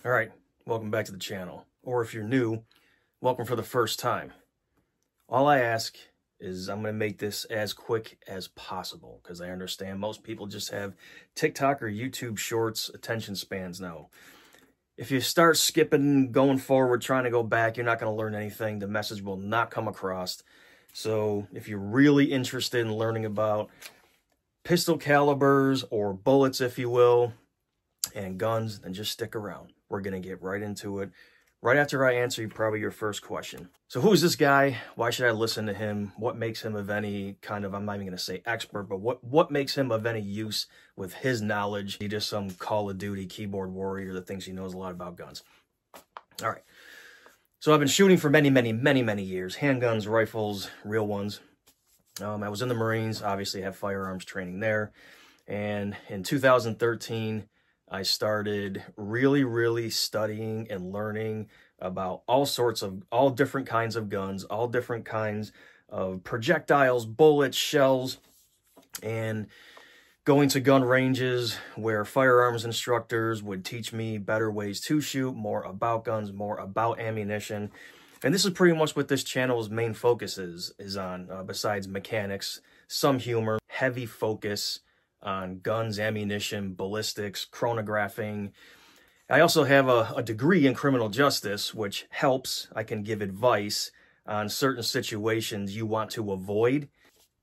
All right, welcome back to the channel. Or if you're new, welcome for the first time. All I ask is I'm going to make this as quick as possible because I understand most people just have TikTok or YouTube shorts attention spans now. If you start skipping, going forward, trying to go back, you're not going to learn anything. The message will not come across. So if you're really interested in learning about pistol calibers or bullets, if you will, and guns, then just stick around. We're going to get right into it. Right after I answer probably your first question. So who is this guy? Why should I listen to him? What makes him of any kind of, I'm not even going to say expert, but what makes him of any use with his knowledge? He just some Call of Duty keyboard warrior that thinks he knows a lot about guns. All right. So I've been shooting for many years. Handguns, rifles, real ones. I was in the Marines, obviously have firearms training there. And in 2013, I started really studying and learning about all different kinds of guns, all different kinds of projectiles, bullets, shells, and going to gun ranges where firearms instructors would teach me better ways to shoot, more about guns, more about ammunition. And this is pretty much what this channel's main focus is on, besides mechanics, some humor, heavy focus on guns, ammunition, ballistics, chronographing. I also have a degree in criminal justice, which helps. I can give advice on certain situations you want to avoid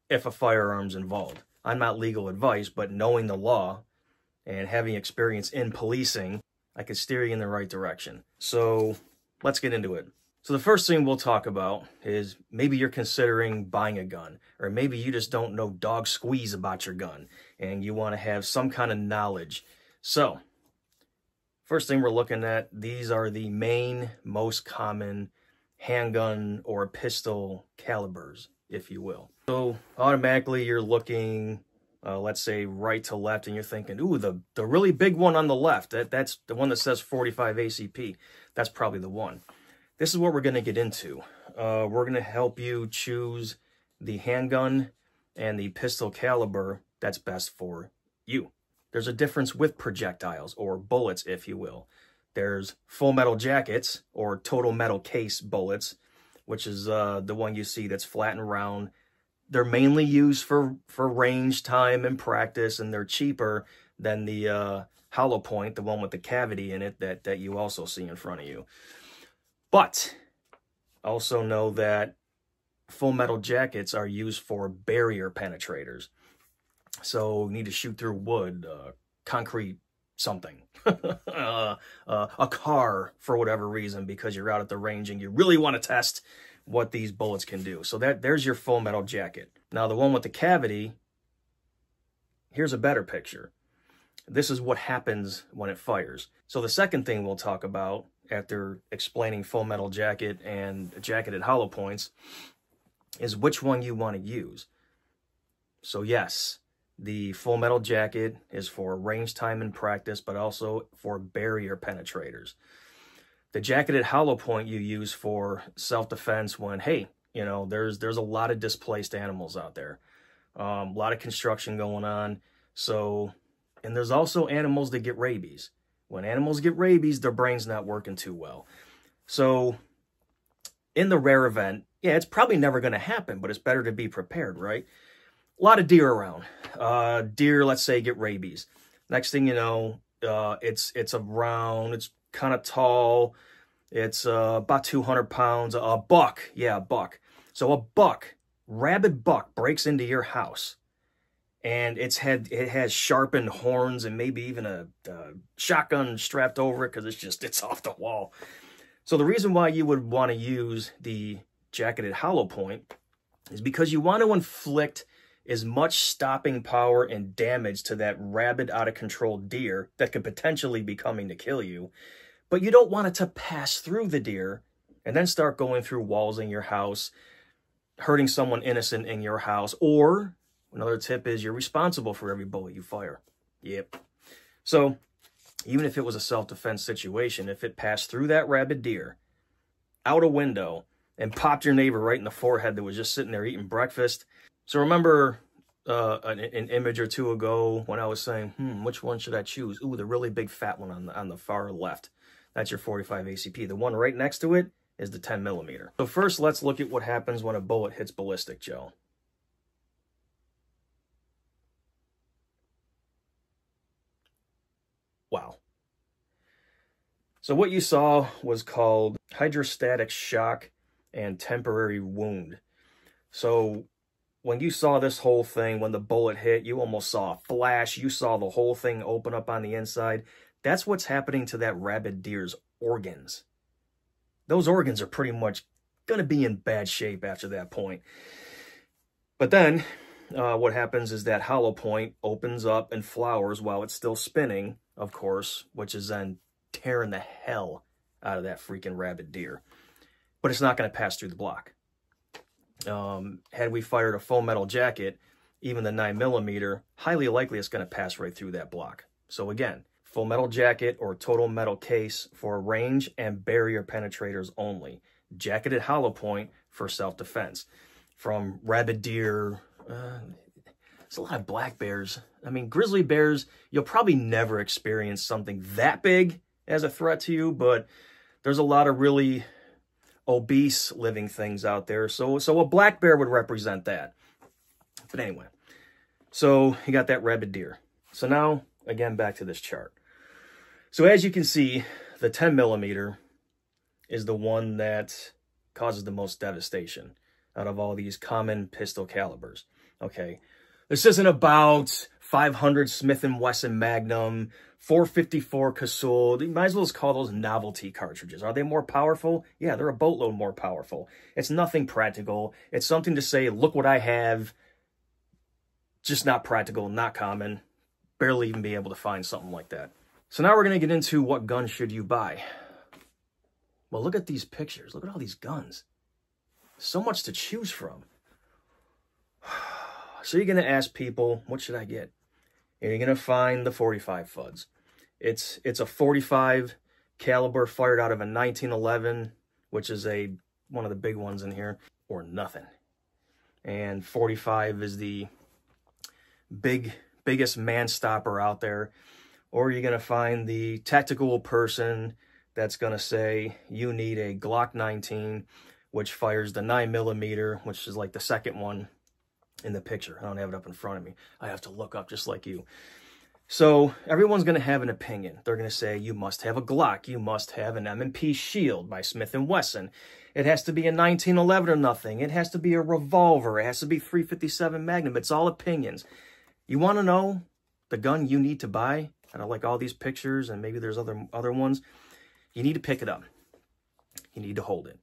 if a firearm's involved. I'm not legal advice, but knowing the law and having experience in policing, I can steer you in the right direction. So let's get into it. So the first thing we'll talk about is maybe you're considering buying a gun, or maybe you just don't know dog squeeze about your gun and you want to have some kind of knowledge. So first thing we're looking at, these are the main, most common handgun or pistol calibers, if you will. So automatically you're looking, let's say right to left, and you're thinking, ooh, the really big one on the left, that's the one that says 45 ACP. That's probably the one. This is what we're going to get into. We're going to help you choose the handgun and the pistol caliber that's best for you. There's a difference with projectiles, or bullets, if you will. There's full metal jackets, or total metal case bullets, which is the one you see that's flat and round. They're mainly used for range, time, and practice, and they're cheaper than the hollow point, the one with the cavity in it that you also see in front of you. But also know that full metal jackets are used for barrier penetrators. So you need to shoot through wood, concrete, something, a car for whatever reason, because you're out at the range and you really want to test what these bullets can do. So there's your full metal jacket. Now the one with the cavity, here's a better picture. This is what happens when it fires. So the second thing we'll talk about after explaining full metal jacket and jacketed hollow points is which one you want to use. So yes, the full metal jacket is for range, time, and practice, but also for barrier penetrators. The jacketed hollow point you use for self-defense when, hey, you know, there's a lot of displaced animals out there, a lot of construction going on. So, and there's also animals that get rabies. When animals get rabies, their brain's not working too well. So in the rare event, yeah, it's probably never going to happen, but it's better to be prepared, right? A lot of deer around. Deer, let's say, get rabies. Next thing you know, it's around, it's kind of tall. It's about 200 pounds. A buck, yeah, a buck. So a buck, rabid buck, breaks into your house. And it has sharpened horns and maybe even a shotgun strapped over it because it's off the wall. So the reason why you would want to use the jacketed hollow point is because you want to inflict as much stopping power and damage to that rabid, out-of-control deer that could potentially be coming to kill you. But you don't want it to pass through the deer and then start going through walls in your house, hurting someone innocent in your house, or another tip is you're responsible for every bullet you fire. Yep. So even if it was a self-defense situation, if it passed through that rabid deer, out a window, and popped your neighbor right in the forehead that was just sitting there eating breakfast. So remember an image or two ago when I was saying, which one should I choose? Ooh, the really big fat one on the far left. That's your 45 ACP. The one right next to it is the 10 millimeter. So first, let's look at what happens when a bullet hits ballistic gel. Wow. So what you saw was called hydrostatic shock and temporary wound. So when you saw this whole thing, when the bullet hit, you almost saw a flash. You saw the whole thing open up on the inside. That's what's happening to that rabid deer's organs. Those organs are pretty much going to be in bad shape after that point. But then what happens is that hollow point opens up and flowers while it's still spinning, of course, which is then tearing the hell out of that freaking rabid deer. But it's not going to pass through the block. Had we fired a full metal jacket, even the 9 millimeter, highly likely it's going to pass right through that block. So again, full metal jacket or total metal case for range and barrier penetrators only. Jacketed hollow point for self-defense. From rabid deer, there's a lot of black bears. I mean, grizzly bears, you'll probably never experience something that big as a threat to you, but there's a lot of really obese living things out there. So a black bear would represent that. But anyway, so you got that rabid deer. So now, again, back to this chart. So as you can see, the 10 millimeter is the one that causes the most devastation out of all these common pistol calibers. Okay, this isn't about 500 Smith & Wesson Magnum, 454 Casull. You might as well just call those novelty cartridges. Are they more powerful? Yeah, they're a boatload more powerful. It's nothing practical. It's something to say, look what I have. Just not practical, not common. Barely even be able to find something like that. So now we're going to get into what gun should you buy. Well, look at these pictures. Look at all these guns. So much to choose from. So you're going to ask people, what should I get? And you're going to find the 45 FUDs. It's a 45 caliber fired out of a 1911, which is one of the big ones in here, or nothing. And 45 is the biggest man stopper out there. Or you're going to find the tactical person that's going to say you need a Glock 19, which fires the 9 millimeter, which is like the second one in the picture. I don't have it up in front of me. I have to look up just like you. So everyone's going to have an opinion. They're going to say you must have a Glock. You must have an M&P Shield by Smith & Wesson. It has to be a 1911 or nothing. It has to be a revolver. It has to be 357 Magnum. It's all opinions. You want to know the gun you need to buy? And I like all these pictures, and maybe there's other ones. You need to pick it up. You need to hold it.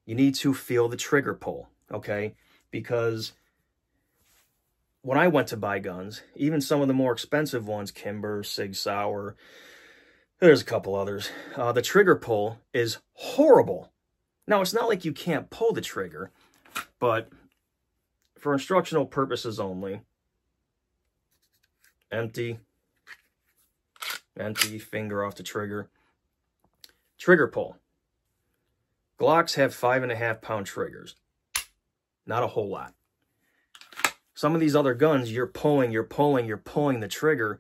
You need to feel the trigger pull, okay? Because when I went to buy guns, even some of the more expensive ones, Kimber, Sig Sauer, there's a couple others, the trigger pull is horrible. Now, it's not like you can't pull the trigger, but for instructional purposes only, empty, finger off the trigger. Trigger pull. Glocks have 5.5 pound triggers. Not a whole lot. Some of these other guns, you're pulling the trigger,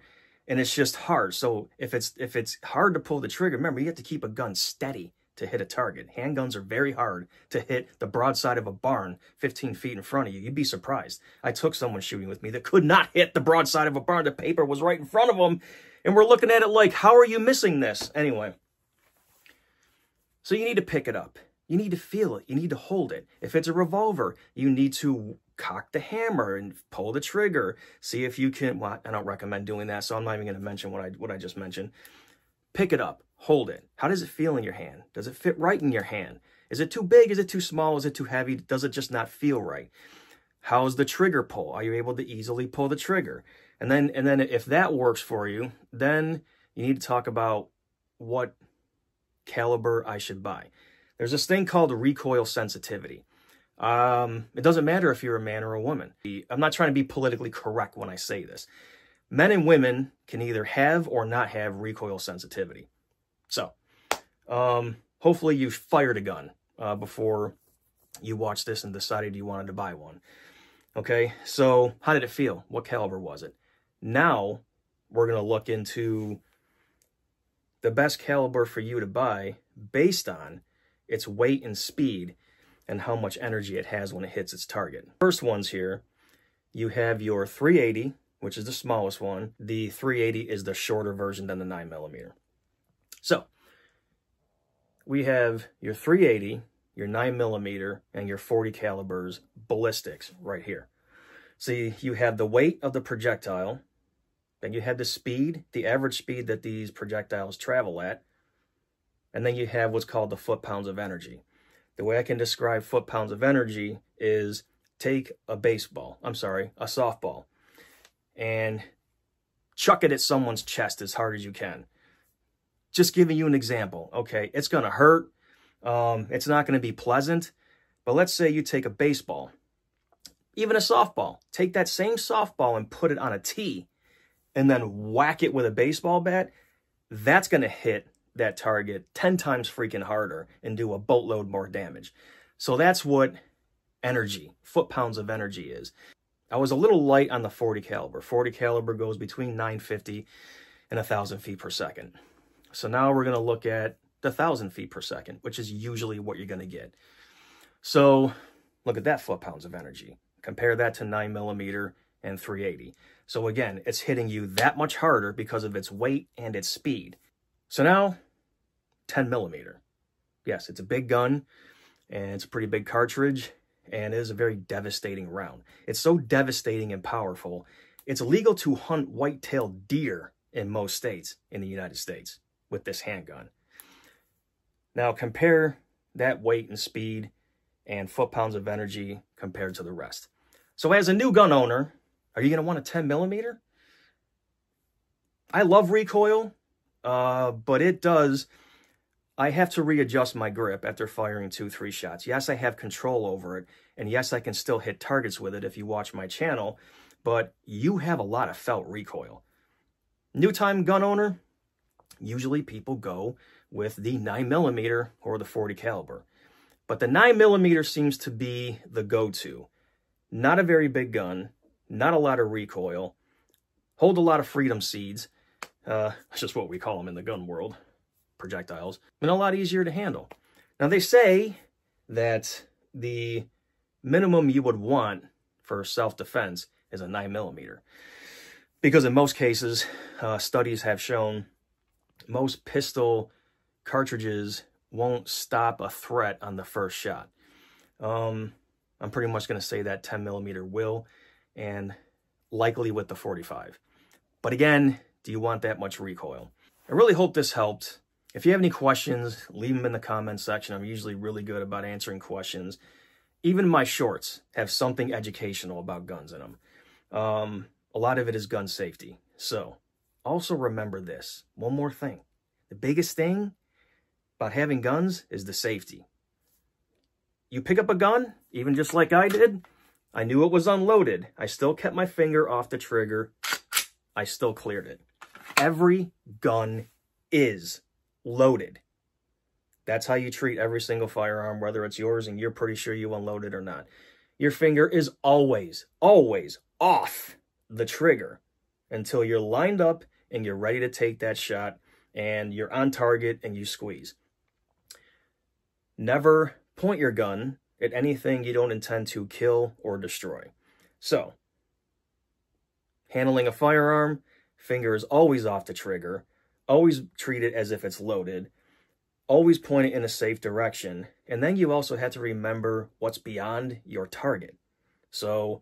and it's just hard. So if it's hard to pull the trigger, remember, you have to keep a gun steady to hit a target. Handguns are very hard to hit the broadside of a barn 15 feet in front of you. You'd be surprised. I took someone shooting with me that could not hit the broadside of a barn. The paper was right in front of them, and we're looking at it like, how are you missing this? Anyway, so you need to pick it up. You need to feel it. You need to hold it. If it's a revolver, you need to cock the hammer and pull the trigger. See if you can, well, I don't recommend doing that, so I'm not even going to mention what I just mentioned. Pick it up. Hold it. How does it feel in your hand? Does it fit right in your hand? Is it too big? Is it too small? Is it too heavy? Does it just not feel right? How's the trigger pull? Are you able to easily pull the trigger? And then if that works for you, then you need to talk about what caliber I should buy. There's this thing called recoil sensitivity. It doesn't matter if you're a man or a woman. I'm not trying to be politically correct when I say this. Men and women can either have or not have recoil sensitivity. So, hopefully you fired a gun before you watched this and decided you wanted to buy one. Okay, so how did it feel? What caliber was it? Now, we're going to look into the best caliber for you to buy based on its weight and speed and how much energy it has when it hits its target. First ones here, you have your 380, which is the smallest one. The 380 is the shorter version than the 9mm. So we have your 380, your 9mm, and your 40 calibers ballistics right here. So you have the weight of the projectile, then you have the speed, the average speed that these projectiles travel at, and then you have what's called the foot-pounds of energy. The way I can describe foot-pounds of energy is take a softball, and chuck it at someone's chest as hard as you can. Just giving you an example, okay? It's going to hurt. It's not going to be pleasant. But let's say you take a baseball, even a softball. Take that same softball and put it on a tee and then whack it with a baseball bat. That's going to hit that target 10 times freaking harder and do a boatload more damage. So that's what energy, foot-pounds of energy is. I was a little light on the 40 caliber. 40 caliber goes between 950 and 1,000 feet per second. So now we're going to look at the 1,000 feet per second, which is usually what you're going to get. So look at that foot-pounds of energy. Compare that to 9mm and 380. So again, it's hitting you that much harder because of its weight and its speed. So now, 10mm. Yes, it's a big gun, and it's a pretty big cartridge, and it is a very devastating round. It's so devastating and powerful, it's illegal to hunt white-tailed deer in most states in the United States with this handgun. Now compare that weight and speed and foot-pounds of energy compared to the rest. So as a new gun owner, are you going to want a 10mm? I love recoil, but I have to readjust my grip after firing 2-3 shots. Yes, I have control over it, and yes, I can still hit targets with it if you watch my channel, but you have a lot of felt recoil. New-time gun owner, usually people go with the 9mm or the 40 caliber. But the 9mm seems to be the go-to. Not a very big gun, not a lot of recoil, hold a lot of freedom seeds. That's just what we call them in the gun world, projectiles, and a lot easier to handle. Now they say that the minimum you would want for self-defense is a 9mm. Because in most cases, studies have shown most pistol cartridges won't stop a threat on the first shot. I'm pretty much going to say that 10mm will, and likely with the 45. But again, do you want that much recoil? I really hope this helped. If you have any questions, leave them in the comment section. I'm usually really good about answering questions. Even my shorts have something educational about guns in them. A lot of it is gun safety. So also remember this, one more thing. The biggest thing about having guns is the safety. You pick up a gun, even just like I did, I knew it was unloaded. I still kept my finger off the trigger. I still cleared it. Every gun is loaded. That's how you treat every single firearm, whether it's yours and you're pretty sure you unloaded or not. Your finger is always, always off the trigger until you're lined up and you're ready to take that shot and you're on target and you squeeze. Never point your gun at anything you don't intend to kill or destroy. So, handling a firearm, finger is always off the trigger. Always treat it as if it's loaded. Always point it in a safe direction. And then you also have to remember what's beyond your target. So,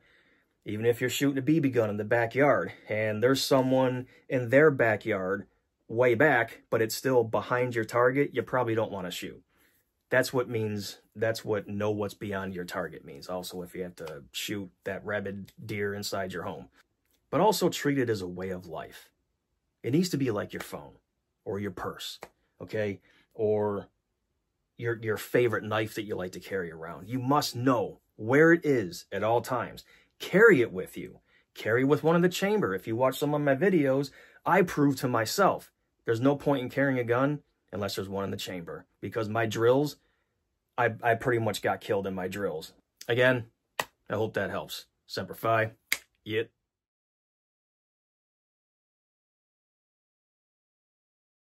even if you're shooting a BB gun in the backyard and there's someone in their backyard way back, but it's still behind your target, you probably don't want to shoot. That's what know what's beyond your target means. Also, if you have to shoot that rabid deer inside your home. But also treat it as a way of life. It needs to be like your phone or your purse, okay? Or your favorite knife that you like to carry around. You must know where it is at all times. Carry it with you. Carry with one in the chamber. If you watch some of my videos, I prove to myself there's no point in carrying a gun unless there's one in the chamber. Because my drills, I pretty much got killed in my drills. Again, I hope that helps. Semper Fi. Yet.